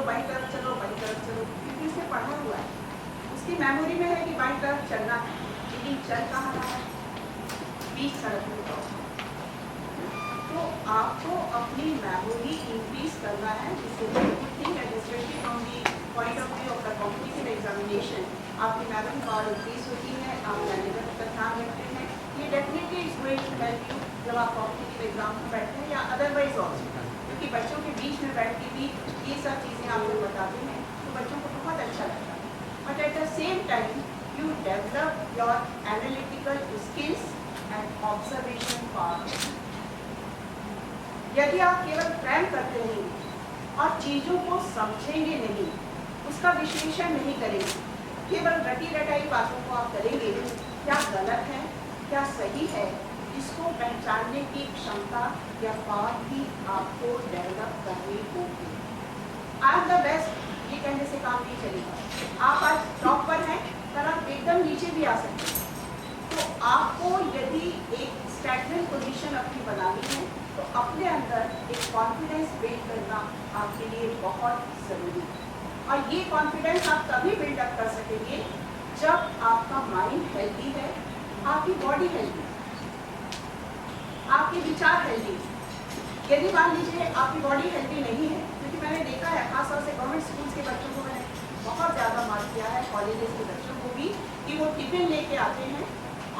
By तरफ चलो, by तरफ चलो, क्योंकि उसने पढ़ा हुआ है, उसकी मेमोरी में है कि बाई तरफ चलना है, लेकिन चल कहाँ रहा है, बीच सड़क में जाओ। तो आपको अपनी मेमोरी इंक्रीज करना है, जिससे think and specially from the point of view of the competitive examination आपकी मेमोरी पावर इंक्रीज होती है, आप लेवल का ध्यान रखते हैं। ये definitely is going to help you जब आप कॉम्पिटिटिव एग्जाम में बैठते हैं या अदरवाइज ऑल्सो, क्योंकि बच्चों के बीच में बैठ के भी ये सब चीज़ें आप लोग बताते हैं तो बच्चों को बहुत अच्छा लगता है। But at the same time you develop your analytical skills and observation power. यदि आप केवल क्रैम करते रहेंगे और चीज़ों को समझेंगे नहीं, उसका विश्लेषण नहीं करेंगे, केवल रटी रटाई बातों को आप करेंगे, क्या गलत है क्या सही है, इसको पहचानने की क्षमता या पावर भी आपको डेवलप करनी होगी। आज द बेस्ट ये कहने से काम नहीं चलेगा। आप आज टॉप पर हैं पर आप एकदम नीचे भी आ सकते हैं। तो आपको यदि एक स्टैग्नेंट पोजीशन अपनी बनानी है तो अपने अंदर एक कॉन्फिडेंस बिल्ड करना आपके लिए बहुत ज़रूरी है। और ये कॉन्फिडेंस आप तभी बिल्डअप कर सकेंगे जब आपका माइंड हेल्दी है, आपकी बॉडी हेल्दी है, आपके विचार हेल्दी है। यदि मान लीजिए आपकी बॉडी हेल्दी नहीं है, क्योंकि मैंने देखा है खासतौर से गवर्नमेंट स्कूल्स के बच्चों को मैंने बहुत ज़्यादा मार्क किया है, कॉलेजेस के बच्चों को भी, कि वो टिफिन लेके आते हैं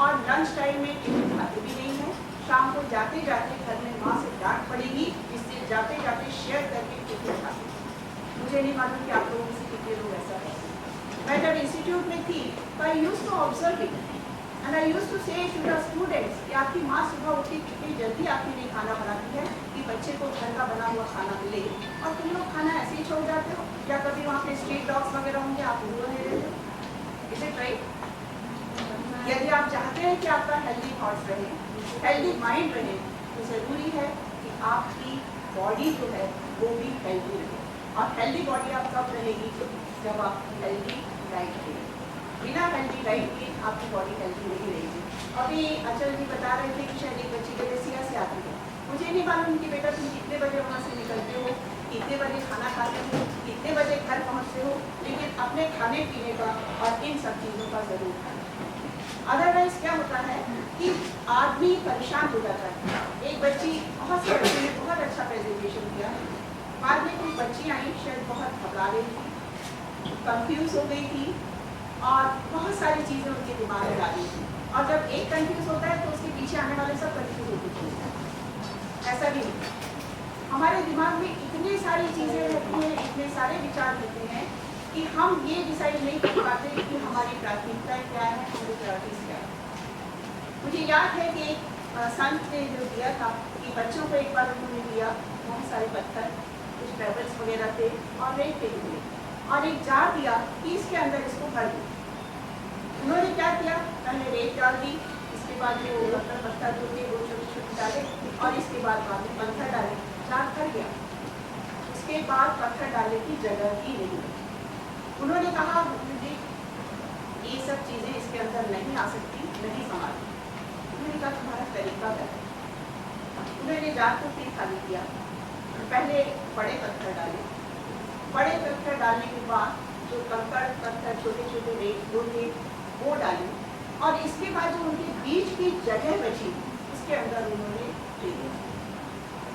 और लंच टाइम में टिफिन खाते भी नहीं हैं। शाम को जाते जाते घर में माँ से डांट पड़ेगी, इससे जाते जाते शेयर करके टिफिन खाते हैं। मुझे नहीं मालूम कि आप लोगों में से कितने लोग ऐसा करते हैं। मैं जब इंस्टीट्यूट में थी तो I used to observe it and I used to say to the students कि आपकी माँ सुबह उठी कितनी जल्दी आपके लिए खाना बनाती है कि बच्चे को घर का बना हुआ खाना मिले, और तुम लोग खाना ऐसे ही छोड़ जाते हो, या कभी वहाँ पे स्ट्रीट डॉग्स वगैरह होंगे आप उनको नहीं देते हो। Is it right? यदि आप चाहते हैं कि आपका हेल्दी थॉट्स रहे, हेल्दी माइंड रहे, तो ज़रूरी है कि आपकी बॉडी जो है वो भी हेल्दी रहे। और हेल्दी बॉडी आप कब रहेगी जब आप हेल्दी डाइट लेंगे। बिना हेल्दी डाइट के आपकी बॉडी हेल्दी नहीं रहेगी। अभी अचल जी बता रहे थे कि शायद एक बच्ची मलेशिया से आती है, मुझे नहीं मालूम कि बेटा तुम कितने बजे वहाँ से निकलते हो, कितने बजे खाना खाते हो, कितने बजे घर पहुँचते हो, लेकिन अपने खाने पीने का और इन सब चीज़ों का ज़रूर ध्यान रखें। अदरवाइज क्या होता है कि आदमी परेशान हो जाता है। एक बच्ची बहुत सी बच्ची ने बहुत अच्छा प्रेजेंटेशन किया, बाद में कुछ बच्ची आई शायद बहुत घबरा गई थी, कंफ्यूज हो गई थी और बहुत सारी चीज़ें उनके दिमाग में आ गई थी। और जब एक कंफ्यूज होता है तो उसके पीछे आने वाले सब कंफ्यूज होते हैं। ऐसा भी नहीं, हमारे दिमाग में इतनी सारी चीज़ें रहती हैं, इतने सारे विचार होते हैं कि हम ये डिसाइड नहीं कर पाते कि हमारी प्राथमिकता क्या है, हमारी प्रायोरिटीज क्या है। मुझे याद है कि एक संत ने जो दिया था कि बच्चों को एक बार उन्होंने दिया बहुत सारे पत्थर, कुछ पेबल्स वगैरह थे और रेत के लिए, और एक जार दिया कि इसके अंदर इसको भर दो। उन्होंने क्या किया, पहले रेत डाल दी, इसके बाद जो पत्थर जो थे वो छोटे छोटे डाले, और इसके बाद में पत्थर डाले, जार भर गया। उसके बाद पत्थर डालने की जगह ही नहीं। उन्होंने कहा जी ये सब चीज़ें इसके अंदर नहीं आ सकती, नहीं संभालती। उन्होंने कहा तुम्हारा तरीका क्या है। उन्होंने जार को फिर खाली किया, पहले बड़े पत्थर डाले, बड़े पत्थर डालने के बाद जो कंकड़ पत्थर छोटे छोटे रेत जो थे वो डाले, और इसके बाद जो उनके बीच की जगह बची उसके अंदर उन्होंने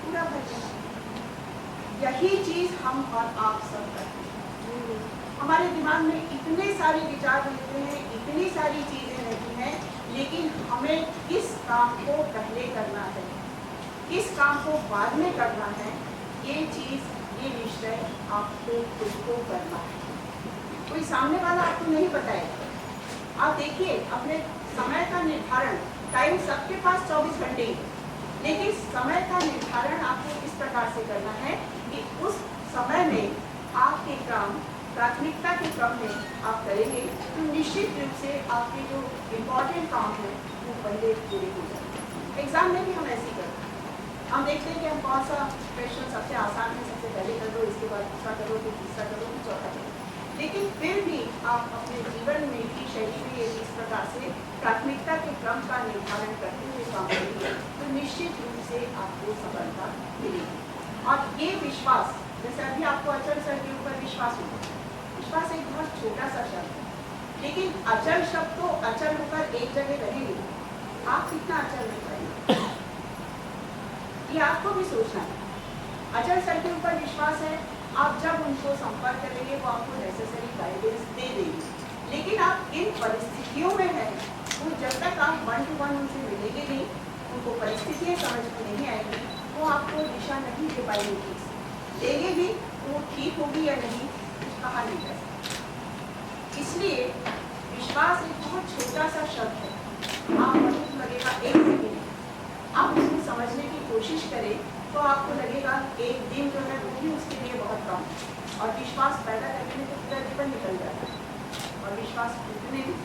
पूरा भर दिया। यही चीज़ हम और आप सब करते हैं। हमारे दिमाग में इतने सारे विचार रहते हैं, इतनी सारी चीज़ें रहती हैं, लेकिन हमें किस काम को पहले करना है, किस काम को बाद में करना है, ये चीज़, ये निश्चय आपको खुद को करना है। कोई सामने वाला आपको नहीं बताएगा। आप देखिए अपने समय का निर्धारण, टाइम सबके पास 24 घंटे ही, लेकिन समय का निर्धारण आपको इस प्रकार से करना है कि उस समय में आपके काम प्राथमिकता के क्रम में आप करेंगे तो निश्चित रूप से आपके जो इम्पोर्टेंट काम है वो पहले पूरे हो जाएंगे। एग्जाम में भी हम ऐसे ही करते हैं, हम देखते हैं कि हम कौन सा क्वेश्चन सबसे आसान है, सबसे पहले कर दो, इसके बाद दूसरा करो, फिर तीसरा करो, फिर चौथा करो। लेकिन फिर भी आप अपने जीवन में की शैली में इस प्रकार से प्राथमिकता के क्रम का निर्धारण करते हुए काम करेंगे तो निश्चित रूप से आपको सफलता मिलेगी। और ये विश्वास, जैसे अभी आपको अचल सर के ऊपर विश्वास होता है। विश्वास एक बहुत छोटा सा शब्द है, लेकिन अचल शब्द तो अचल होकर एक जगह रहेंगे, आप कितना अचल रह पाएंगे, ये आपको भी सोचना है। अचल शब्द के ऊपर विश्वास है, आप जब उनको संपर्क करेंगे वो आपको नेसेसरी गाइडेंस दे देंगे, लेकिन आप इन परिस्थितियों में हैं, तो जब तक आप 1 to 1 उनसे मिलेंगे नहीं, उनको परिस्थितियाँ समझ में नहीं आएंगी, वो आपको दिशा नहीं दे पाएंगे ठीक से। देंगे भी तो वो ठीक होगी या नहीं कहा नहीं जा सकता। इसलिए विश्वास एक बहुत छोटा सा शब्द है, आपको लगेगा एक सेकेंड, आप उसको समझने की कोशिश करें तो आपको लगेगा एक दिन जो है वो भी उसके लिए बहुत कम, और विश्वास पैदा करने में तो पूरा जीवन निकल जाता है, और विश्वास टूटने में।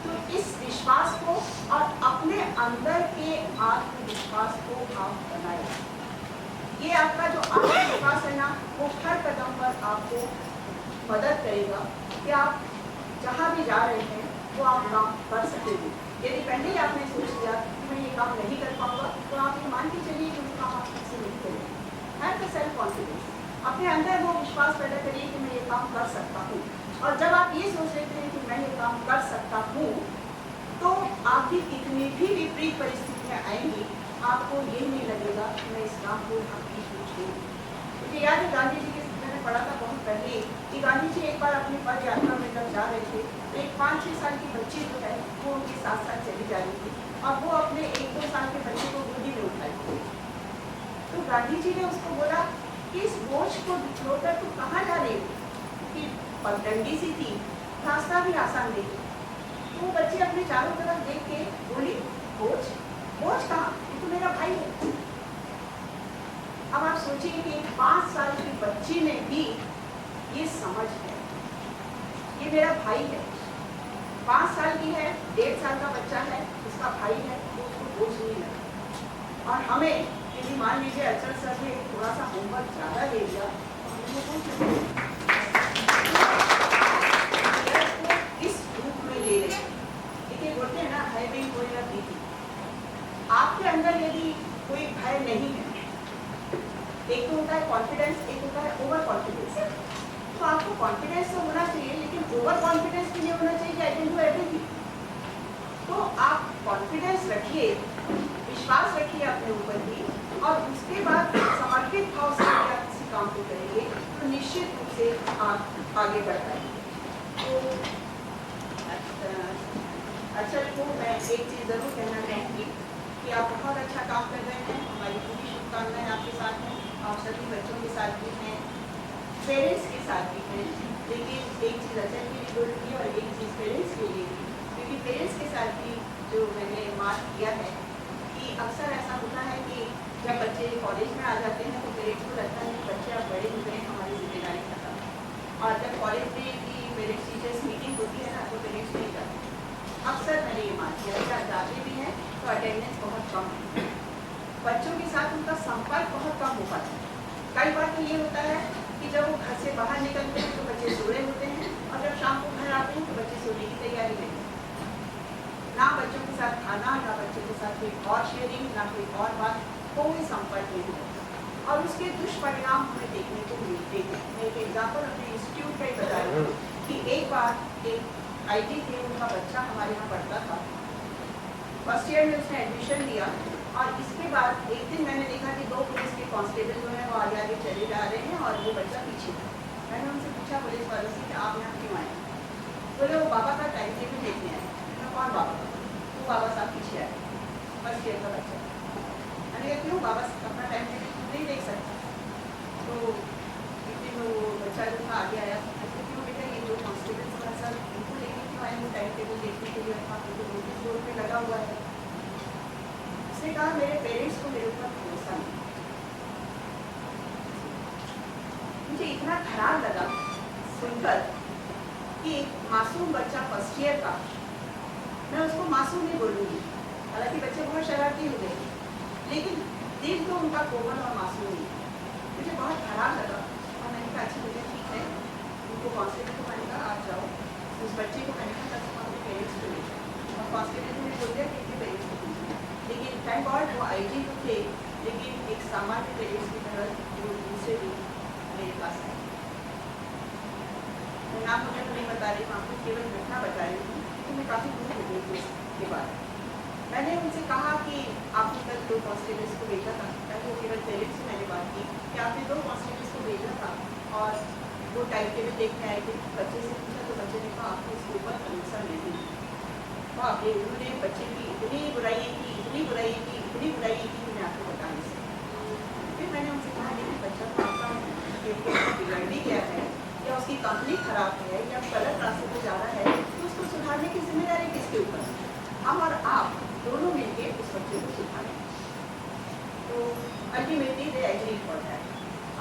तो इस विश्वास को और अपने अंदर के आत्मविश्वास को आप बनाए। ये आपका जो आत्मविश्वास है ना, वो हर कदम पर आपको मदद करेगा कि आप जहाँ भी जा रहे हैं वो आप काम कर सकेंगे। यदि पहले ही आपने सोच लिया कि मैं ये काम नहीं कर पाऊंगा, तो आप ये मान के चलिए कि वो काम आप खुद से नहीं करेंगे। हैव द सेल्फ कॉन्फिडेंस, अपने अंदर वो विश्वास पैदा करिए कि मैं ये काम कर सकता हूँ। और जब आप ये सोच लेते हैं कि मैं ये काम कर सकता हूँ, तो आपकी कितनी भी विपरीत परिस्थितियाँ आएंगी, आपको ये नहीं लगेगा कि मैं इस काम को आपकी सोच लूँ। मुझे याद है गांधी जी के, मैंने पढ़ा था बहुत पहले कि गांधी जी एक बार अपनी पद यात्रा में जब जा रहे थे, तो एक 5-6 साल की बच्ची जो है वो उनके साथ साथ चली जा रही थी, और वो अपने 1-2 साल के बच्चे को गोदी में उठाई थी। तो गांधी जी ने उसको बोला कि इस बोझ को छोड़कर तू कहाँ जा रही हो, कि पगडंडी सी थी, रास्ता भी आसान नहीं। तो वो बच्ची अपने चारों तरफ देख के बोली, बोझ बोझ कहाँ, ये तो मेरा भाई है। अब आप सोचिए कि 5 साल की बच्ची में भी ये समझ है, ये मेरा भाई है। 5 साल की है, 1.5 साल का बच्चा है, उसका भाई है, तो उसको बोझ नहीं लगा। और हमें यदि मान लीजिए अचल सर ने थोड़ा सा होमवर्क ज़्यादा दे दिया, तो हमें बोझ इस रूप में ले रहे हैं। देखिए बोलते हैं ना, भय में कोई ना भीति। आपके अंदर यदि कोई भय नहीं है, एक तो होता है कॉन्फिडेंस, एक होता है ओवर कॉन्फिडेंस। तो आपको कॉन्फिडेंस तो होना चाहिए, लेकिन ओवर कॉन्फिडेंस भी नहीं होना चाहिए कि आई कैन डू एवरीथिंग। तो आप कॉन्फिडेंस रखिए, विश्वास रखिए अपने ऊपर ही, और उसके बाद समर्पित भाव से आप किसी काम को करेंगे तो निश्चित रूप से आप आगे बढ़ पाएंगे। तो अच्छा, तो मैं एक चीज़ ज़रूर कहना चाहूँगी कि आप बहुत अच्छा काम कर रहे हैं, हमारी पूरी शुभकामनाएं आपके साथ हैं, आप सभी बच्चों के साथ भी हैं, पेरेंट्स के साथ भी हैं। लेकिन एक चीज़ अचल के लिए बोलूँगी और एक चीज़ पेरेंट्स के लिए, क्योंकि पेरेंट्स के साथ भी जो मैंने मार्क किया है कि अक्सर ऐसा होता है कि जब बच्चे कॉलेज में आ जाते हैं तो पेरेंट्स को लगता है कि बच्चे अब बड़े हो गए, हमारी जिम्मेदारी खत्म। और जब कॉलेज में की पेरेंट्स टीचर्स मीटिंग होती है ना, तो पेरेंट्स नहीं जाते। अक्सर मैंने ये मार्क किया कि आप जाते भी हैं तो अटेंडेंस बहुत कम है, बच्चों के साथ उनका संपर्क बहुत कम हो पाता है। कई बार तो ये होता है कि जब वो घर से बाहर निकलते हैं तो बच्चे सो रहे होते हैं, और जब शाम को घर आते हैं तो बच्चे सोने की तैयारी में, ना बच्चों के साथ खाना, ना बच्चों के साथ कोई और शेयरिंग, ना कोई और बात, कोई संपर्क नहीं होता, और उसके दुष्परिणाम हमें देखने को मिलते हैं। मैं एक एग्जाम्पल अपने इंस्टीट्यूट का ही बता रही हूँ कि एक बार एक IT थे, उनका बच्चा हमारे यहाँ पढ़ता था, फर्स्ट ईयर में उसने एडमिशन लिया, और इसके बाद एक दिन मैंने देखा कि 2 पुलिस के कांस्टेबल जो है वो आगे आगे चले जा रहे हैं और वो बच्चा पीछे था। मैंने उनसे पूछा पुलिस वालों से कि आप यहाँ क्यों आए? बोले वो बाबा का टाइम टेबल देखने आए। मैं कौन बाबा? वो बाबा साहब पीछे आए, फर्स्ट ईयर का बच्चा। मैंने कहा क्यों, बाबा अपना टाइम टेबल नहीं देख सकता? तो एक दिन वो बच्चा जो था आगे आया, क्यों बेटा, ये जो कांस्टेबल थोड़ा सा उनको लेके क्यों आए वो टाइम टेबल देखने के लिए? था तो नोटिस बोर्ड पे लगा हुआ है। उसने कहा मेरे पेरेंट्स को मेरे ऊपर भरोसा नहीं। मुझे इतना खराब लगा सुनकर कि मासूम बच्चा फर्स्ट ईयर का, मैं उसको मासूम नहीं बोलूँगी, हालांकि बच्चे बहुत शरारती हो गए, लेकिन दिल तो उनका कोमल और मासूम ही। मुझे बहुत खराब लगा, और मैंने कहा अच्छी मुझे ठीक है, उनको कांस्टेबल को मैंने कहा आप जाओ, उस बच्चे को मैंने कहा तब अपने पेरेंट्स को ले जाओ, और कांस्टेबल ने बोल दिया कि पेरेंट्स को पूछना। लेकिन थैंक गॉड वो IG थे, लेकिन एक सामान्य पेरेंट्स की तरह वो दूसरे रही हूँ, आपको केवल घटना बता रही हूँ कि मैं काफ़ी दूर हो गई थी इसके बाद। मैंने उनसे कहा कि आपने कल 2 कांस्टेबल्स को भेजा था, वो केवल पेरेंट्स से मैंने बात की कि आपने 2 कांस्टेबल्स को भेजा था और वो टाइम टेबल देखने आए थे। बच्चे से पूछा तो बच्चे ने कहा आपको इसके ऊपर भरोसा नहीं। बाप रे, उन्होंने बच्चे की इतनी बुराई की, इतनी बुराई की, इतनी बुराई की कि मैं आपको बता नहीं सकती। फिर मैंने उनसे कहा लेकिन बच्चा तो आपका बिगड़ भी गया है या उसकी कंपनी खराब है या गलत रास्ते पर जा रहा है, तो उसको सुधारने की जिम्मेदारी किसके ऊपर है? हम और आप दोनों मिलकर उस बच्चे को सुधारें। तो ultimately they agree for that.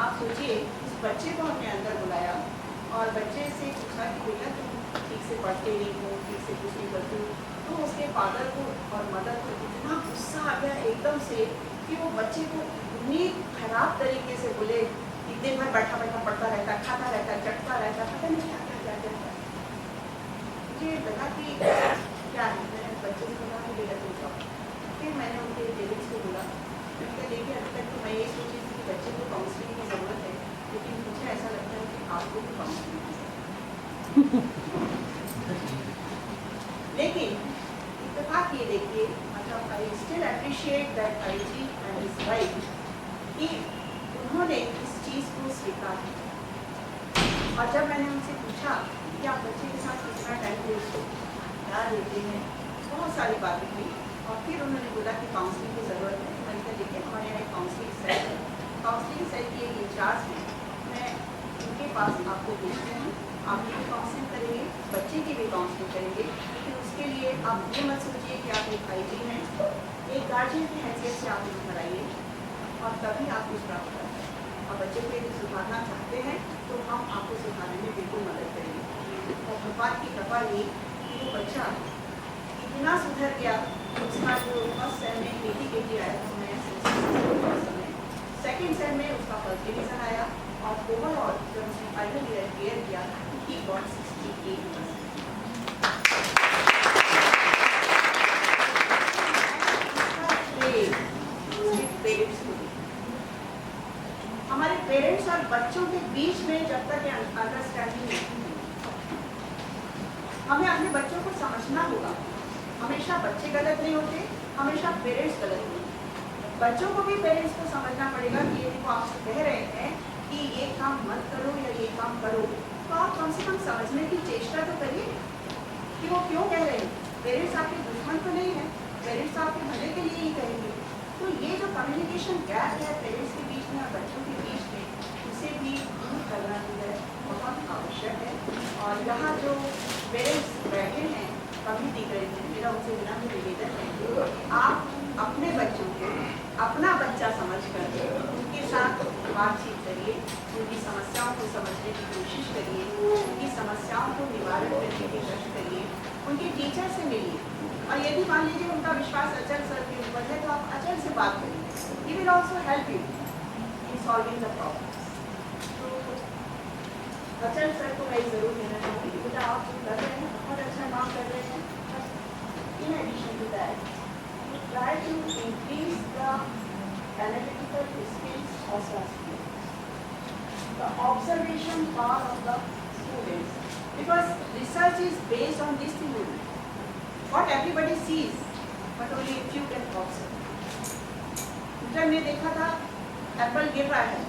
आप सोचिए, उस बच्चे को हमने अंदर बुलाया और बच्चे से पूछा कि बेटा तुम ठीक से पढ़ते नहीं हो, ठीक से कुछ नहीं करते हो। तो उसके फादर को और मदर को इतना गुस्सा आ गया एकदम से कि वो बच्चे को इतनी खराब तरीके से बोले कि दिन भर बैठा बैठा पढ़ता रहता, खाता रहता, चटता रहता, पता नहीं क्या क्या क्या क्या। मुझे लगा कि क्या है, मैंने बच्चे से बोला कि बेटा तुम जाओ। फिर मैंने उनके पेरेंट्स को बोला, मैंने देखिए अभी तक तो मैं ये सोची थी कि बच्चे को काउंसलिंग की ज़रूरत है, लेकिन मुझे ऐसा लगता है कि आपको भी काउंसलिंग की ज़रूरत है। लेकिन इत्तेफाक ये देखिए, मतलब I still appreciate that IG and his wife कि उन्होंने इस चीज़ को स्वीकार किया। और जब मैंने उनसे पूछा कि आप बच्चे के साथ कितना टाइम क्या देते हैं, बहुत सारी बातें हुई और फिर उन्होंने बोला कि काउंसलिंग की ज़रूरत है। मैंने कहा देखिए हमारे यहाँ एक काउंसलिंग सेल है, काउंसलिंग सेल की एक इंचार्ज है, मैं उनके पास आपको भेजते हैं, आप भी काउंसलिंग करेंगे, बच्चे की भी काउंसलिंग करेंगे। लेकिन उसके लिए आप ये मत सोचिए कि आप एक आईजी हैं, एक गार्जियन की हैसियत से आप उन्हें कराइए और तभी आप कुछ प्राप्त करते हैं। और बच्चे को यदि सुधारना चाहते हैं तो हम आपको सुधारने में बिल्कुल मदद करेंगे। और भगवान की कृपा ये कि वो बच्चा इतना सुधर गया, उसका जो फर्स्ट सेम में 80 आया था, मैं सेकेंड सेम में उसका फर्स्ट डिवीज़न आया और ओवरऑल जब उसने फाइनल ईयर क्लियर किया ही गॉट 68%। हमारे पेरेंट्स और बच्चों के बीच में जब तक अंडरस्टैंडिंग नहीं है, हमें अपने बच्चों को समझना होगा। हमेशा बच्चे गलत नहीं होते, हमेशा पेरेंट्स गलत नहीं होते। बच्चों को भी पेरेंट्स को समझना पड़ेगा कि यदि वो आपसे कह रहे हैं कि ये काम मत करो या ये काम करो, तो आप कम से कम समझने की चेष्टा तो करिए कि वो क्यों कह रहे हैं। पेरेंट्स आपके दुश्मन तो नहीं है, पेरेंट्स आपके भले के लिए ही कहेंगे। तो ये जो कम्युनिकेशन गैप है पेरेंट्स के बीच में और बच्चों के बीच में, उसे भी दूर करना जो है बहुत आवश्यक है। और यहाँ जो पेरेंट्स बैठे हैं कम्युनिटी करेंगे, मेरा उनसे विनम्र निवेदन है, आप अपने बच्चों को अपना बच्चा समझकर उनके साथ बातचीत करिए, उनकी समस्याओं को समझने की कोशिश करिए, उनकी समस्याओं को निवारण करने की कोशिश करिए, उनके टीचर से मिलिए। और यदि मान लीजिए उनका विश्वास अचल सर के ऊपर है तो आप अचल से बात करिए, he will also help you in solving the problem. तो अचल सर को मैं ज़रूर कहना चाहूँगी कि बेटा आप जो कर रहे हैं बहुत अच्छा काम कर रहे हैं। In addition to that try to increase the analytical skills of the students, the observation power of the students, because research is based on this thing only. What everybody sees, but only few can observe. जब मैं देखा था Apple गिर रहा है,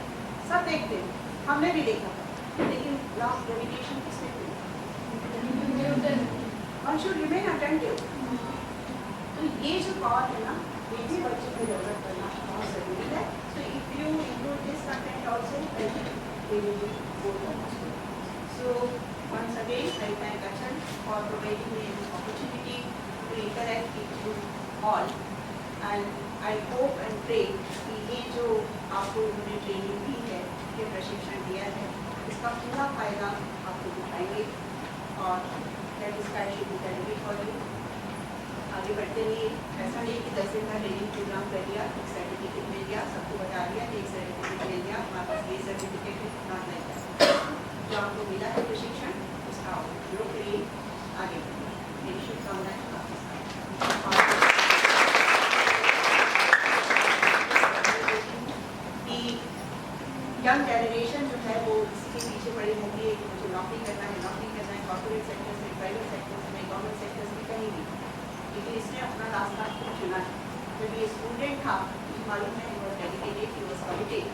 सब देखते हैं, हमने भी देखा था, लेकिन लॉ ऑफ ग्रेविटेशन किसने किया? One should remain attentive. तो ये जो पावर है ना, ये भी बच्चों को डेवलप करना बहुत ज़रूरी है। So if you include this content also they will be good. So once again I thank Achal for providing me this opportunity to interact with you all and I hope and pray कि ये जो आपको उन्होंने training दी है, ये प्रशिक्षण दिया है, इसका पूरा फायदा आपको उठाएंगे और that is kind to be benefit for you. आगे बढ़ते हुए ऐसा नहीं कि 10 दिन का ट्रेनिंग प्रोग्राम कर लिया, एक सर्टिफिकेट मिल गया, सबको बता दिया कि एक सर्टिफिकेट मिल गया, हमारे पास ये सर्टिफिकेट है, नॉट लाइक दैट। जो आपको मिला है प्रशिक्षण, उसका उपयोग करिए, आगे बढ़िए। मेरी शुभकामनाएं आपके साथ। कि यंग जनरेशन जो है वो इसके पीछे पड़ी रहती है कि मुझे नौकरी करना है, कॉर्पोरेट सेक्टर्स में, प्राइवेट सेक्टर्स में, गवर्नमेंट सेक्टर्स में, कहीं भी। लेकिन इसने अपना रास्ता खुद चुना है। जब ये स्टूडेंट था, मुझे मालूम है he was dedicated, he was committed.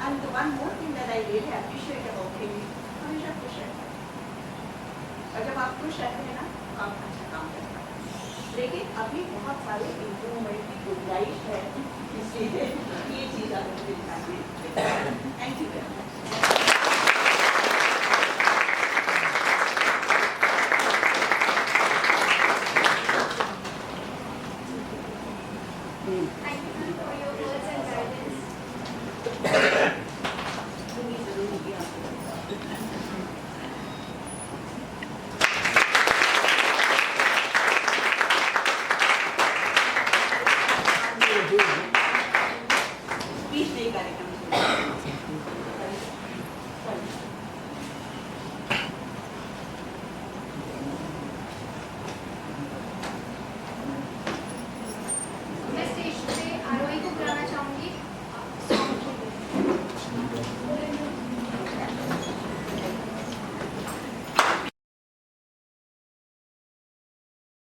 And the one more thing that I really appreciate about him, हमेशा खुश रहता है। और जब आप खुश रहते हैं ना, तो आप अच्छा काम करते हैं। लेकिन अभी बहुत सारे इम्प्रूवमेंट की गुंजाइश है, इसलिए ये चीज़ आप मुझे दिखाइए।